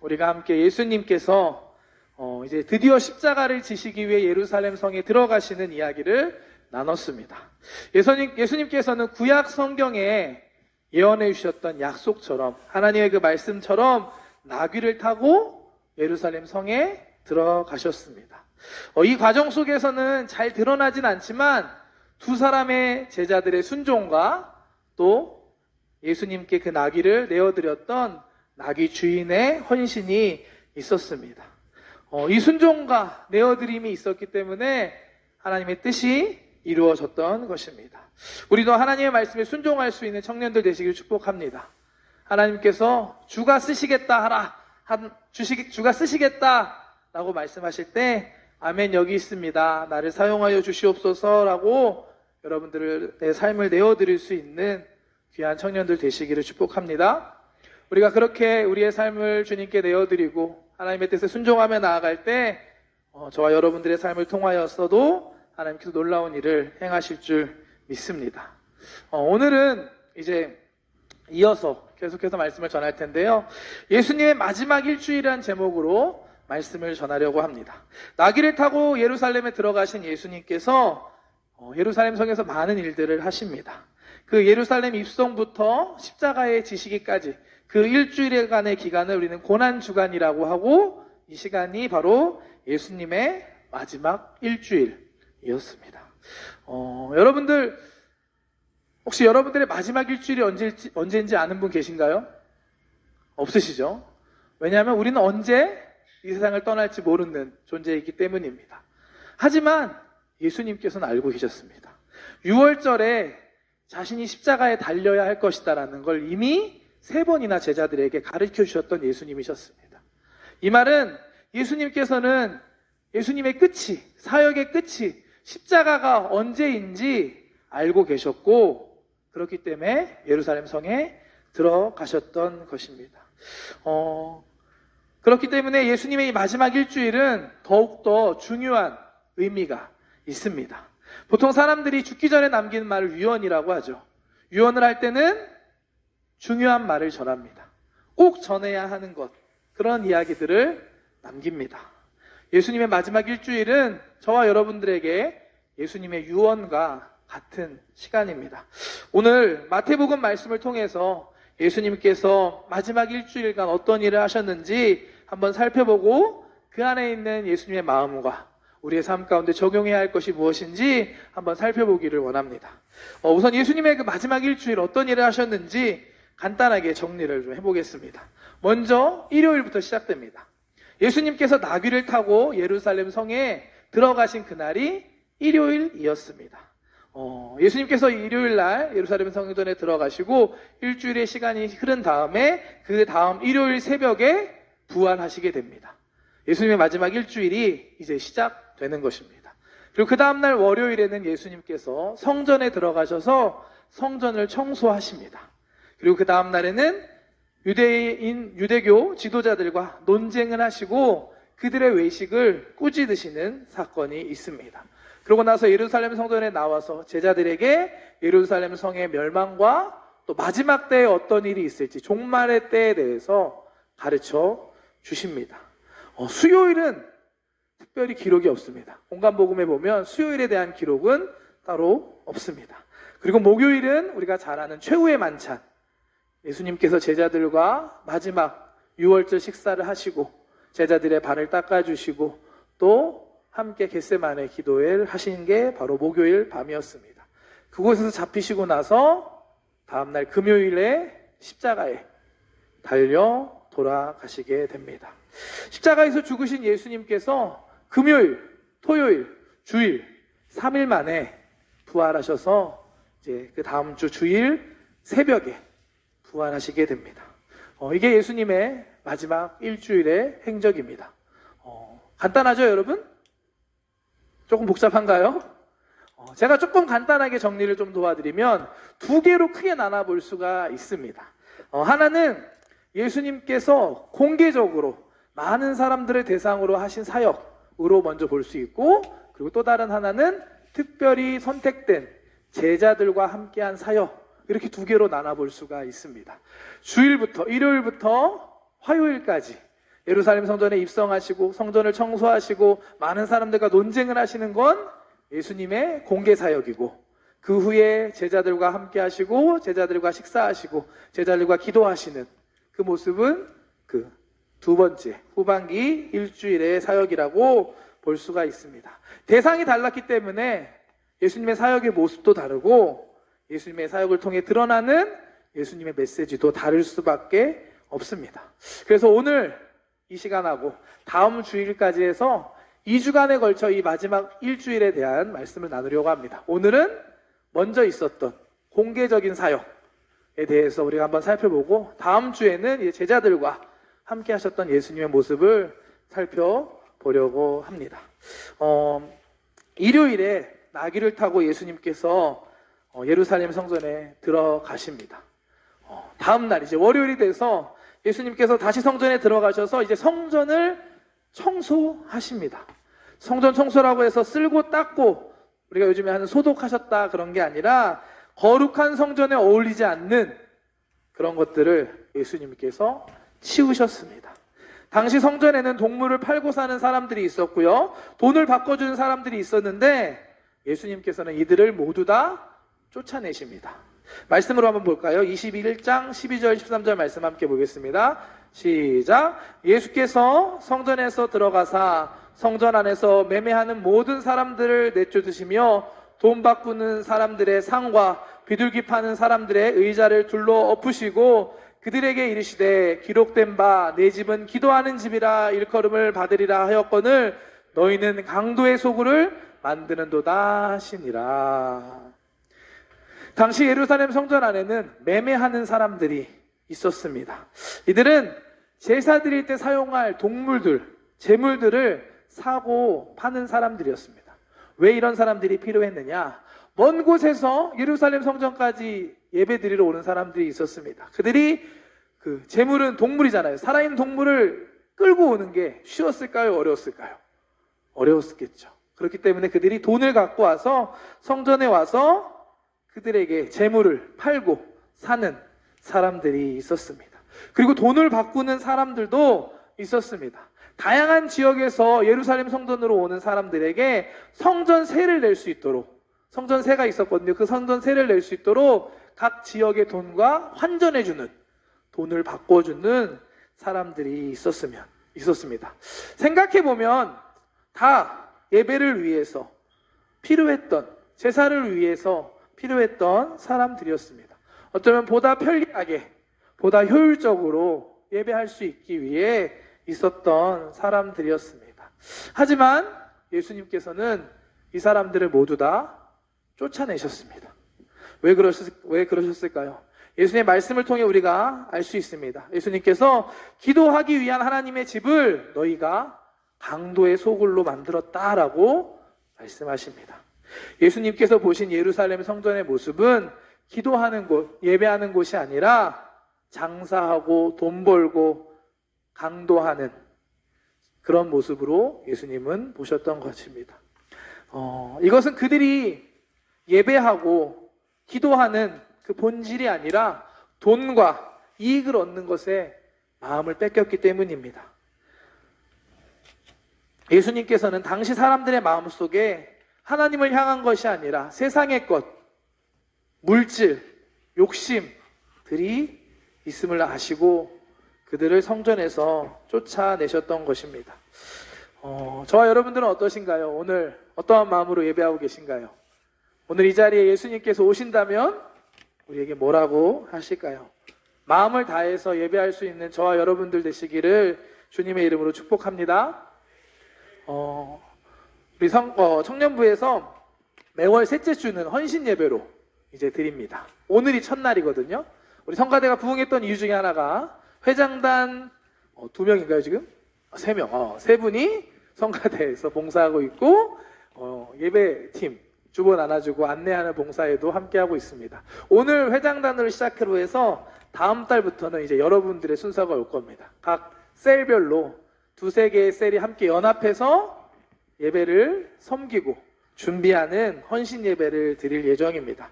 우리가 함께 예수님께서 이제 드디어 십자가를 지시기 위해 예루살렘 성에 들어가시는 이야기를 나눴습니다. 예수님께서는 구약 성경에 예언해 주셨던 약속처럼, 하나님의 그 말씀처럼 나귀를 타고 예루살렘 성에 들어가셨습니다. 이 과정 속에서는 잘 드러나진 않지만 두 사람의 제자들의 순종과 또 예수님께 그 나귀를 내어드렸던 나귀 주인의 헌신이 있었습니다. 이 순종과 내어드림이 있었기 때문에 하나님의 뜻이 이루어졌던 것입니다. 우리도 하나님의 말씀에 순종할 수 있는 청년들 되시길 축복합니다. 하나님께서 주가 쓰시겠다 하라, 주가 쓰시겠다라고 말씀하실 때 아멘, 여기 있습니다, 나를 사용하여 주시옵소서라고 여러분들의 삶을 내어드릴 수 있는 귀한 청년들 되시기를 축복합니다. 우리가 그렇게 우리의 삶을 주님께 내어드리고 하나님의 뜻에 순종하며 나아갈 때 저와 여러분들의 삶을 통하여서도 하나님께서 놀라운 일을 행하실 줄 믿습니다. 오늘은 이제 이어서 계속해서 말씀을 전할 텐데요. 예수님의 마지막 일주일이라는 제목으로 말씀을 전하려고 합니다. 나귀를 타고 예루살렘에 들어가신 예수님께서 예루살렘 성에서 많은 일들을 하십니다. 그 예루살렘 입성부터 십자가에 지시기까지 그 일주일간의 기간을 우리는 고난주간이라고 하고, 이 시간이 바로 예수님의 마지막 일주일이었습니다. 여러분들 혹시 여러분들의 마지막 일주일이 언제인지 아는 분 계신가요? 없으시죠? 왜냐하면 우리는 언제 이 세상을 떠날지 모르는 존재이기 때문입니다. 하지만 예수님께서는 알고 계셨습니다. 6월절에 자신이 십자가에 달려야 할 것이다라는 걸 이미 3번이나 제자들에게 가르쳐 주셨던 예수님이셨습니다. 이 말은 예수님께서는 예수님의 끝이, 사역의 끝이 십자가가 언제인지 알고 계셨고, 그렇기 때문에 예루살렘 성에 들어가셨던 것입니다. 그렇기 때문에 예수님의 이 마지막 일주일은 더욱더 중요한 의미가 있습니다. 보통 사람들이 죽기 전에 남기는 말을 유언이라고 하죠. 유언을 할 때는 중요한 말을 전합니다. 꼭 전해야 하는 것, 그런 이야기들을 남깁니다. 예수님의 마지막 일주일은 저와 여러분들에게 예수님의 유언과 같은 시간입니다. 오늘 마태복음 말씀을 통해서 예수님께서 마지막 일주일간 어떤 일을 하셨는지 한번 살펴보고, 그 안에 있는 예수님의 마음과 우리의 삶 가운데 적용해야 할 것이 무엇인지 한번 살펴보기를 원합니다. 우선 예수님의 그 마지막 일주일 어떤 일을 하셨는지 간단하게 정리를 좀 해보겠습니다. 먼저 일요일부터 시작됩니다. 예수님께서 나귀를 타고 예루살렘 성에 들어가신 그날이 일요일이었습니다. 예수님께서 일요일 날 예루살렘 성전에 들어가시고 일주일의 시간이 흐른 다음에 그 다음 일요일 새벽에 부활하시게 됩니다. 예수님의 마지막 일주일이 이제 시작되는 것입니다. 그리고 그 다음날 월요일에는 예수님께서 성전에 들어가셔서 성전을 청소하십니다. 그리고 그 다음날에는 유대교 지도자들과 논쟁을 하시고 그들의 외식을 꾸짖으시는 사건이 있습니다. 그러고 나서 예루살렘 성전에 나와서 제자들에게 예루살렘 성의 멸망과 또 마지막 때에 어떤 일이 있을지, 종말의 때에 대해서 가르쳐 주십니다. 수요일은 특별히 기록이 없습니다. 공간복음에 보면 수요일에 대한 기록은 따로 없습니다. 그리고 목요일은 우리가 잘 아는 최후의 만찬, 예수님께서 제자들과 마지막 6월절 식사를 하시고 제자들의 발을 닦아주시고 또 함께 겟세마네 기도회를 하신 게 바로 목요일 밤이었습니다. 그곳에서 잡히시고 나서 다음날 금요일에 십자가에 달려 돌아가시게 됩니다. 십자가에서 죽으신 예수님께서 금요일, 토요일, 주일 3일 만에 부활하셔서 이제 그 다음 주 주일 새벽에 부활하시게 됩니다. 이게 예수님의 마지막 일주일의 행적입니다. 간단하죠, 여러분? 조금 복잡한가요? 제가 조금 간단하게 정리를 좀 도와드리면 2개로 크게 나눠볼 수가 있습니다. 하나는 예수님께서 공개적으로 많은 사람들을 대상으로 하신 사역으로 먼저 볼 수 있고, 그리고 또 다른 하나는 특별히 선택된 제자들과 함께한 사역, 이렇게 2개로 나눠볼 수가 있습니다. 주일부터, 일요일부터 화요일까지 예루살렘 성전에 입성하시고 성전을 청소하시고 많은 사람들과 논쟁을 하시는 건 예수님의 공개 사역이고, 그 후에 제자들과 함께 하시고 제자들과 식사하시고 제자들과 기도하시는 그 모습은 그 두 번째 후반기 일주일의 사역이라고 볼 수가 있습니다. 대상이 달랐기 때문에 예수님의 사역의 모습도 다르고 예수님의 사역을 통해 드러나는 예수님의 메시지도 다를 수밖에 없습니다. 그래서 오늘 이 시간하고 다음 주일까지 해서 2주간에 걸쳐 이 마지막 일주일에 대한 말씀을 나누려고 합니다. 오늘은 먼저 있었던 공개적인 사역에 대해서 우리가 한번 살펴보고, 다음 주에는 제자들과 함께 하셨던 예수님의 모습을 살펴보려고 합니다. 일요일에 나귀를 타고 예수님께서 예루살렘 성전에 들어가십니다. 다음 날 이제 월요일이 돼서 예수님께서 다시 성전에 들어가셔서 이제 성전을 청소하십니다. 성전 청소라고 해서 쓸고 닦고 우리가 요즘에 하는 소독하셨다 그런 게 아니라 거룩한 성전에 어울리지 않는 그런 것들을 예수님께서 치우셨습니다. 당시 성전에는 동물을 팔고 사는 사람들이 있었고요, 돈을 바꿔주는 사람들이 있었는데 예수님께서는 이들을 모두 다 쫓아내십니다. 말씀으로 한번 볼까요? 21장 12절 13절 말씀 함께 보겠습니다. 시작. 예수께서 성전에서 들어가사 성전 안에서 매매하는 모든 사람들을 내쫓으시며 돈 바꾸는 사람들의 상과 비둘기 파는 사람들의 의자를 둘러 엎으시고 그들에게 이르시되 기록된 바 내 집은 기도하는 집이라 일컬음을 받으리라 하였거늘 너희는 강도의 소굴을 만드는도다 하시니라. 당시 예루살렘 성전 안에는 매매하는 사람들이 있었습니다. 이들은 제사 드릴 때 사용할 동물들, 제물들을 사고 파는 사람들이었습니다. 왜 이런 사람들이 필요했느냐? 먼 곳에서 예루살렘 성전까지 예배 드리러 오는 사람들이 있었습니다. 그들이 그 제물은 동물이잖아요. 살아있는 동물을 끌고 오는 게 쉬웠을까요? 어려웠을까요? 어려웠겠죠. 그렇기 때문에 그들이 돈을 갖고 와서 성전에 와서 그들에게 제물을 팔고 사는 사람들이 있었습니다. 그리고 돈을 바꾸는 사람들도 있었습니다. 다양한 지역에서 예루살렘 성전으로 오는 사람들에게 성전세를 낼 수 있도록, 성전세가 있었거든요. 그 성전세를 낼 수 있도록 각 지역의 돈과 환전해주는, 돈을 바꿔주는 사람들이 있었습니다. 생각해보면 다 예배를 위해서 필요했던, 제사를 위해서 필요했던 사람들이었습니다. 어쩌면 보다 편리하게, 보다 효율적으로 예배할 수 있기 위해 있었던 사람들이었습니다. 하지만 예수님께서는 이 사람들을 모두 다 쫓아내셨습니다. 왜 그러셨을까요? 예수님의 말씀을 통해 우리가 알 수 있습니다. 예수님께서 기도하기 위한 하나님의 집을 너희가 강도의 소굴로 만들었다라고 말씀하십니다. 예수님께서 보신 예루살렘 성전의 모습은 기도하는 곳, 예배하는 곳이 아니라 장사하고 돈 벌고 강도하는 그런 모습으로 예수님은 보셨던 것입니다. 이것은 그들이 예배하고 기도하는 그 본질이 아니라 돈과 이익을 얻는 것에 마음을 뺏겼기 때문입니다. 예수님께서는 당시 사람들의 마음속에 하나님을 향한 것이 아니라 세상의 것, 물질, 욕심들이 있음을 아시고 그들을 성전에서 쫓아내셨던 것입니다. 저와 여러분들은 어떠신가요? 오늘 어떠한 마음으로 예배하고 계신가요? 오늘 이 자리에 예수님께서 오신다면 우리에게 뭐라고 하실까요? 마음을 다해서 예배할 수 있는 저와 여러분들 되시기를 주님의 이름으로 축복합니다. 우리 청년부에서 매월 셋째 주는 헌신 예배로 이제 드립니다. 오늘이 첫날이거든요. 우리 성가대가 부흥했던 이유 중에 하나가 회장단 2명인가요 지금? 3명, 3분이 성가대에서 봉사하고 있고 예배팀 주보 나눠주고 안내하는 봉사에도 함께하고 있습니다. 오늘 회장단으로 시작으로 해서 다음 달부터는 이제 여러분들의 순서가 올 겁니다. 각 셀별로 2-3개의 셀이 함께 연합해서 예배를 섬기고 준비하는 헌신 예배를 드릴 예정입니다.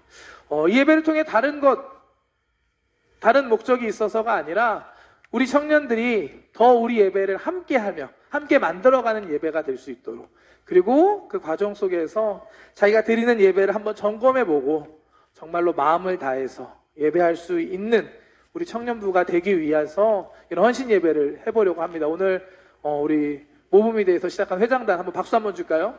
이 예배를 통해 다른 목적이 있어서가 아니라 우리 청년들이 더 우리 예배를 함께하며 함께 만들어가는 예배가 될 수 있도록, 그리고 그 과정 속에서 자기가 드리는 예배를 한번 점검해보고 정말로 마음을 다해서 예배할 수 있는 우리 청년부가 되기 위해서 이런 헌신 예배를 해보려고 합니다. 오늘 우리 모범이 대해서 시작한 회장단 한번 박수 한번 줄까요?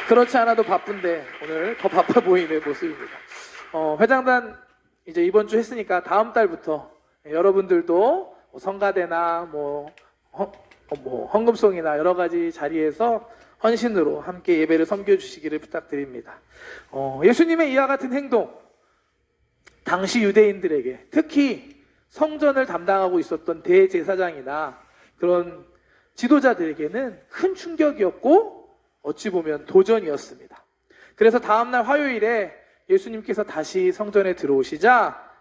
그렇지 않아도 바쁜데 오늘 더 바빠 보이는 모습입니다. 회장단 이제 이번 주 했으니까 다음 달부터 여러분들도 성가대나 헌금송이나 여러 가지 자리에서 헌신으로 함께 예배를 섬겨주시기를 부탁드립니다. 예수님의 이와 같은 행동, 당시 유대인들에게, 특히 성전을 담당하고 있었던 대제사장이나 그런 지도자들에게는 큰 충격이었고 어찌 보면 도전이었습니다. 그래서 다음날 화요일에 예수님께서 다시 성전에 들어오시자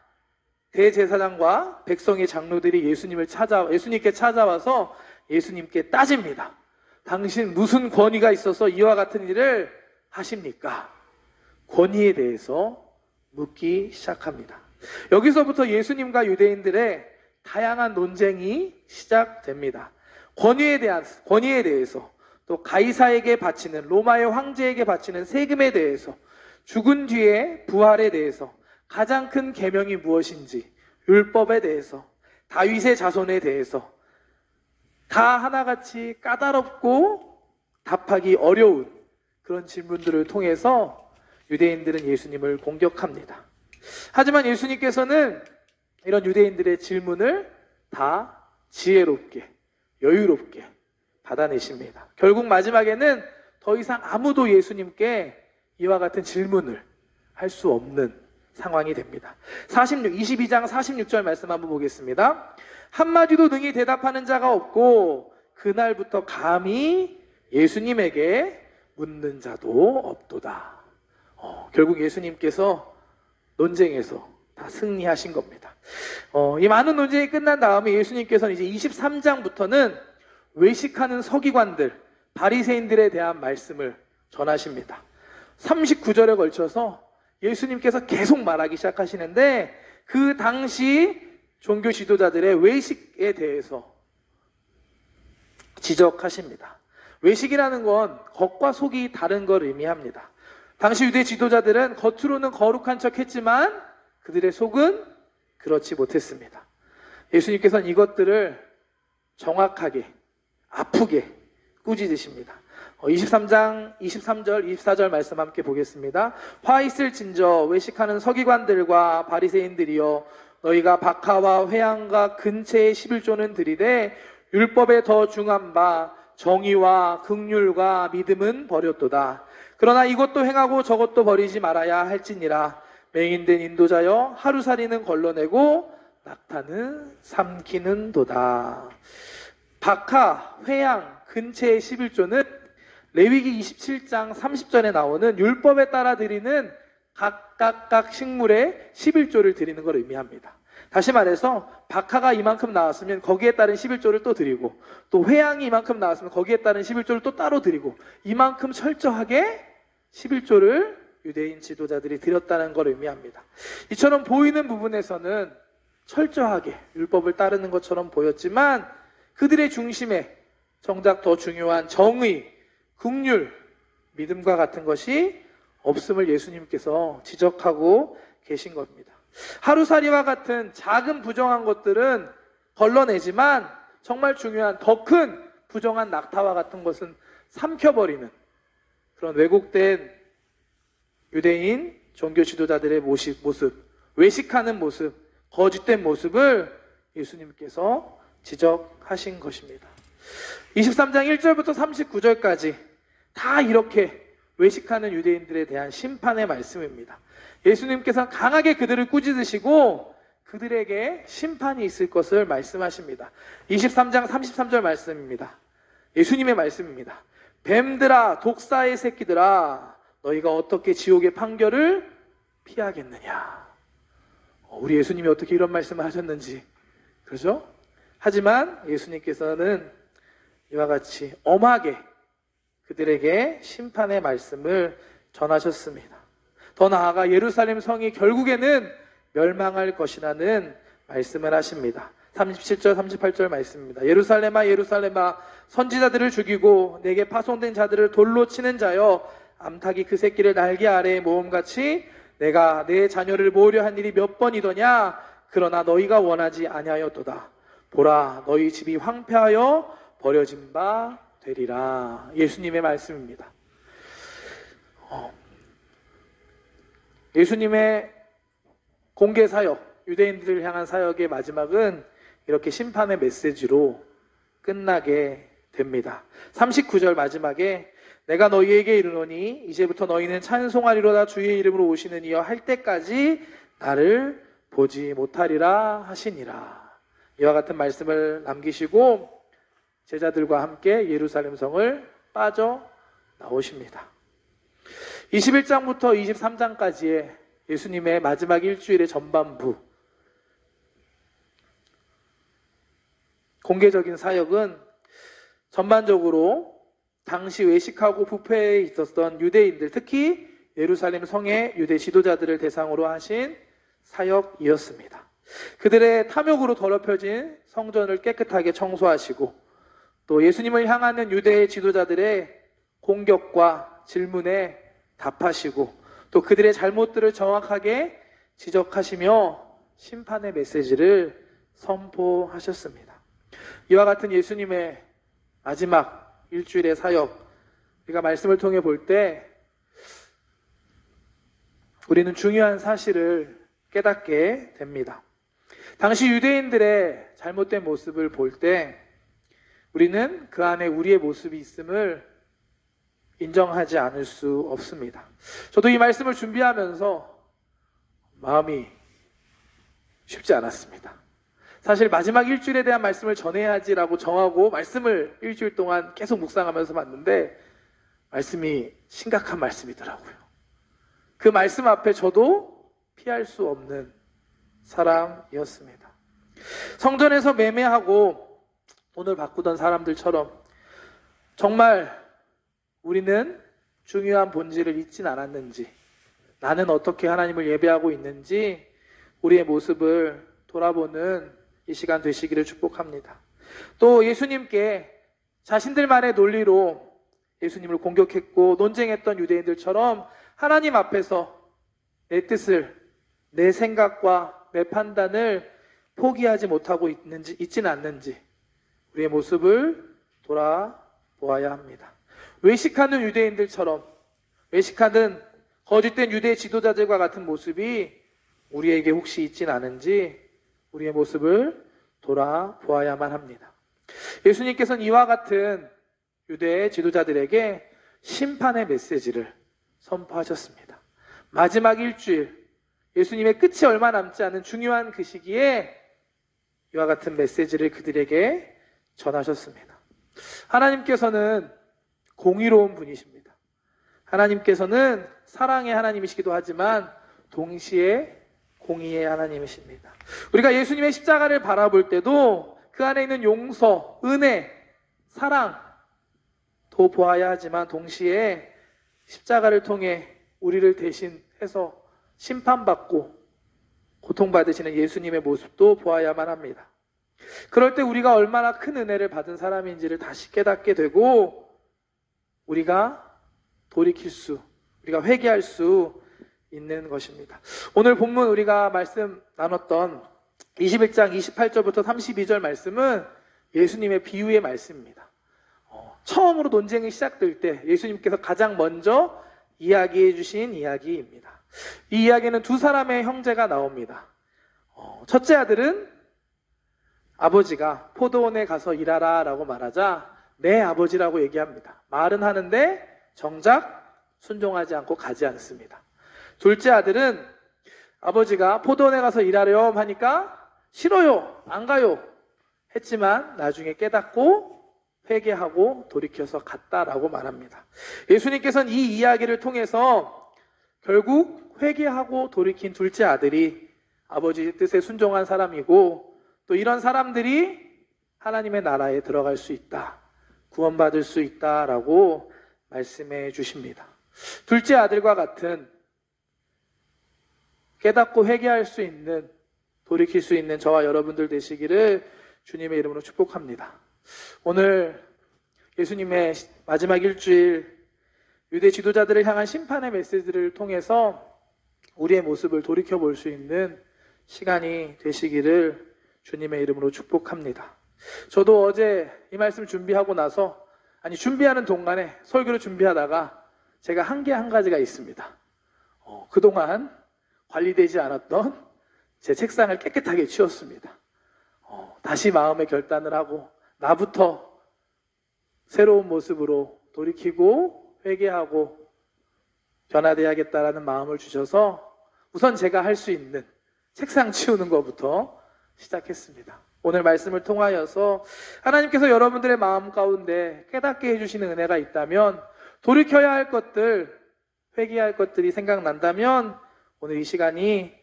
대제사장과 백성의 장로들이 예수님께 찾아와서 예수님께 따집니다. 당신 무슨 권위가 있어서 이와 같은 일을 하십니까? 권위에 대해서 묻기 시작합니다. 여기서부터 예수님과 유대인들의 다양한 논쟁이 시작됩니다. 권위에 대해서, 또 가이사에게 바치는, 로마의 황제에게 바치는 세금에 대해서, 죽은 뒤에 부활에 대해서, 가장 큰 계명이 무엇인지, 율법에 대해서, 다윗의 자손에 대해서 다 하나같이 까다롭고 답하기 어려운 그런 질문들을 통해서 유대인들은 예수님을 공격합니다. 하지만 예수님께서는 이런 유대인들의 질문을 다 지혜롭게, 여유롭게 받아내십니다. 결국 마지막에는 더 이상 아무도 예수님께 이와 같은 질문을 할 수 없는 상황이 됩니다. 22장 46절 말씀 한번 보겠습니다. 한마디도 능히 대답하는 자가 없고 그날부터 감히 예수님에게 묻는 자도 없도다. 결국 예수님께서 논쟁에서 다 승리하신 겁니다. 이 많은 논쟁이 끝난 다음에 예수님께서는 이제 23장부터는 외식하는 서기관들, 바리새인들에 대한 말씀을 전하십니다. 39절에 걸쳐서 예수님께서 계속 말하기 시작하시는데 그 당시 종교 지도자들의 외식에 대해서 지적하십니다. 외식이라는 건 겉과 속이 다른 걸 의미합니다. 당시 유대 지도자들은 겉으로는 거룩한 척 했지만 그들의 속은 그렇지 못했습니다. 예수님께서는 이것들을 정확하게, 아프게 꾸짖으십니다. 23장 23절 24절 말씀 함께 보겠습니다. 화 있을진저 외식하는 서기관들과 바리새인들이여, 너희가 박하와 회향과 근체의 11조는 드리되 율법에 더 중한 바 정의와 긍휼과 믿음은 버렸도다. 그러나 이것도 행하고 저것도 버리지 말아야 할지니라. 맹인된 인도자여, 하루살이는 걸러내고 낙타는 삼키는도다. 박하, 회향, 근체의 11조는 레위기 27장 30절에 나오는 율법에 따라 드리는 각각 식물의 11조를 드리는 걸 의미합니다. 다시 말해서 박하가 이만큼 나왔으면 거기에 따른 11조를 또 드리고, 또 회향이 이만큼 나왔으면 거기에 따른 11조를 또 따로 드리고, 이만큼 철저하게 11조를 유대인 지도자들이 드렸다는 걸 의미합니다. 이처럼 보이는 부분에서는 철저하게 율법을 따르는 것처럼 보였지만 그들의 중심에 정작 더 중요한 정의, 긍휼, 믿음과 같은 것이 없음을 예수님께서 지적하고 계신 겁니다. 하루살이와 같은 작은 부정한 것들은 걸러내지만 정말 중요한 더 큰 부정한 낙타와 같은 것은 삼켜버리는 그런 왜곡된 유대인 종교 지도자들의 모습, 외식하는 모습, 거짓된 모습을 예수님께서 지적하신 것입니다. 23장 1절부터 39절까지 다 이렇게 외식하는 유대인들에 대한 심판의 말씀입니다. 예수님께서는 강하게 그들을 꾸짖으시고 그들에게 심판이 있을 것을 말씀하십니다. 23장 33절 말씀입니다. 예수님의 말씀입니다. 뱀들아, 독사의 새끼들아, 너희가 어떻게 지옥의 판결을 피하겠느냐. 우리 예수님이 어떻게 이런 말씀을 하셨는지, 그렇죠? 하지만 예수님께서는 이와 같이 엄하게 그들에게 심판의 말씀을 전하셨습니다. 더 나아가 예루살렘 성이 결국에는 멸망할 것이라는 말씀을 하십니다. 37절 38절 말씀입니다. 예루살렘아 예루살렘아 선지자들을 죽이고 내게 파송된 자들을 돌로 치는 자여, 암탉이 그 새끼를 날개 아래에 모음같이 내가 내 자녀를 모으려 한 일이 몇 번이더냐. 그러나 너희가 원하지 아니하였도다. 보라, 너희 집이 황폐하여 버려진 바 되리라. 예수님의 말씀입니다. 예수님의 공개 사역, 유대인들을 향한 사역의 마지막은 이렇게 심판의 메시지로 끝나게 됩니다. 39절 마지막에 내가 너희에게 이르노니 이제부터 너희는 찬송하리로다 주의 이름으로 오시는 이여 할 때까지 나를 보지 못하리라 하시니라. 이와 같은 말씀을 남기시고 제자들과 함께 예루살렘 성을 빠져 나오십니다. 21장부터 23장까지의 예수님의 마지막 일주일의 전반부, 공개적인 사역은 전반적으로 당시 외식하고 부패에 있었던 유대인들, 특히 예루살렘 성의 유대 지도자들을 대상으로 하신 사역이었습니다. 그들의 탐욕으로 더럽혀진 성전을 깨끗하게 청소하시고, 또 예수님을 향하는 유대의 지도자들의 공격과 질문에 답하시고, 또 그들의 잘못들을 정확하게 지적하시며 심판의 메시지를 선포하셨습니다. 이와 같은 예수님의 마지막 일주일의 사역, 우리가 말씀을 통해 볼 때 우리는 중요한 사실을 깨닫게 됩니다. 당시 유대인들의 잘못된 모습을 볼 때 우리는 그 안에 우리의 모습이 있음을 인정하지 않을 수 없습니다. 저도 이 말씀을 준비하면서 마음이 쉽지 않았습니다. 사실 마지막 일주일에 대한 말씀을 전해야지라고 정하고 말씀을 일주일 동안 계속 묵상하면서 봤는데 말씀이 심각한 말씀이더라고요. 그 말씀 앞에 저도 피할 수 없는 사람이었습니다. 성전에서 매매하고 돈을 바꾸던 사람들처럼 정말 우리는 중요한 본질을 잊진 않았는지, 나는 어떻게 하나님을 예배하고 있는지 우리의 모습을 돌아보는 이 시간 되시기를 축복합니다. 또 예수님께 자신들만의 논리로 예수님을 공격했고 논쟁했던 유대인들처럼 하나님 앞에서 내 뜻을, 내 생각과 내 판단을 포기하지 못하고 있지는 않는지 우리의 모습을 돌아보아야 합니다. 외식하는 유대인들처럼, 외식하는 거짓된 유대 지도자들과 같은 모습이 우리에게 혹시 있지는 않은지 우리의 모습을 돌아보아야만 합니다. 예수님께서는 이와 같은 유대 지도자들에게 심판의 메시지를 선포하셨습니다. 마지막 일주일, 예수님의 끝이 얼마 남지 않은 중요한 그 시기에 이와 같은 메시지를 그들에게 전하셨습니다. 하나님께서는 공의로운 분이십니다. 하나님께서는 사랑의 하나님이시기도 하지만 동시에 공의의 하나님이십니다. 우리가 예수님의 십자가를 바라볼 때도 그 안에 있는 용서, 은혜, 사랑도 보아야 하지만 동시에 십자가를 통해 우리를 대신해서 심판받고 고통받으시는 예수님의 모습도 보아야만 합니다. 그럴 때 우리가 얼마나 큰 은혜를 받은 사람인지를 다시 깨닫게 되고 우리가 우리가 회개할 수 있는 것입니다. 오늘 본문 우리가 말씀 나눴던 21장 28절부터 32절 말씀은 예수님의 비유의 말씀입니다. 처음으로 논쟁이 시작될 때 예수님께서 가장 먼저 이야기해 주신 이야기입니다. 이 이야기는 두 사람의 형제가 나옵니다. 첫째 아들은 아버지가 포도원에 가서 일하라 라고 말하자 네 아버지라고 얘기합니다. 말은 하는데 정작 순종하지 않고 가지 않습니다. 둘째 아들은 아버지가 포도원에 가서 일하렴 하니까 싫어요, 안 가요 했지만 나중에 깨닫고 회개하고 돌이켜서 갔다라고 말합니다. 예수님께서는 이 이야기를 통해서 결국 회개하고 돌이킨 둘째 아들이 아버지의 뜻에 순종한 사람이고 또 이런 사람들이 하나님의 나라에 들어갈 수 있다, 구원받을 수 있다라고 말씀해 주십니다. 둘째 아들과 같은 깨닫고 회개할 수 있는 돌이킬 수 있는 저와 여러분들 되시기를 주님의 이름으로 축복합니다. 오늘 예수님의 마지막 일주일 유대 지도자들을 향한 심판의 메시지를 통해서 우리의 모습을 돌이켜볼 수 있는 시간이 되시기를 주님의 이름으로 축복합니다. 저도 어제 이 말씀 준비하고 나서, 준비하는 동안에 설교를 준비하다가 제가 한 가지가 있습니다. 그동안 관리되지 않았던 제 책상을 깨끗하게 치웠습니다. 다시 마음의 결단을 하고 나부터 새로운 모습으로 돌이키고 회개하고 변화되어야겠다라는 마음을 주셔서 우선 제가 할 수 있는 책상 치우는 것부터 시작했습니다. 오늘 말씀을 통하여서 하나님께서 여러분들의 마음 가운데 깨닫게 해주시는 은혜가 있다면, 돌이켜야 할 것들, 회개할 것들이 생각난다면 오늘 이 시간이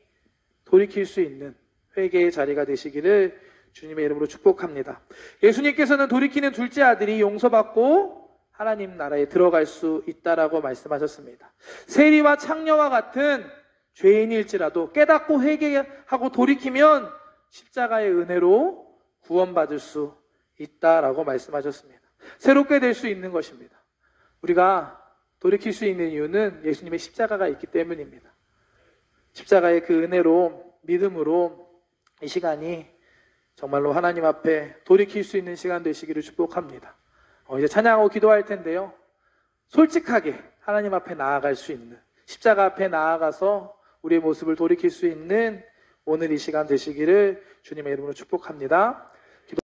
돌이킬 수 있는 회개의 자리가 되시기를 주님의 이름으로 축복합니다. 예수님께서는 돌이키는 둘째 아들이 용서받고 하나님 나라에 들어갈 수 있다라고 말씀하셨습니다. 세리와 창녀와 같은 죄인일지라도 깨닫고 회개하고 돌이키면 십자가의 은혜로 구원받을 수 있다라고 말씀하셨습니다. 새롭게 될 수 있는 것입니다. 우리가 돌이킬 수 있는 이유는 예수님의 십자가가 있기 때문입니다. 십자가의 그 은혜로, 믿음으로 이 시간이 정말로 하나님 앞에 돌이킬 수 있는 시간 되시기를 축복합니다. 이제 찬양하고 기도할 텐데요, 솔직하게 하나님 앞에 나아갈 수 있는, 십자가 앞에 나아가서 우리의 모습을 돌이킬 수 있는 오늘 이 시간 되시기를 주님의 이름으로 축복합니다.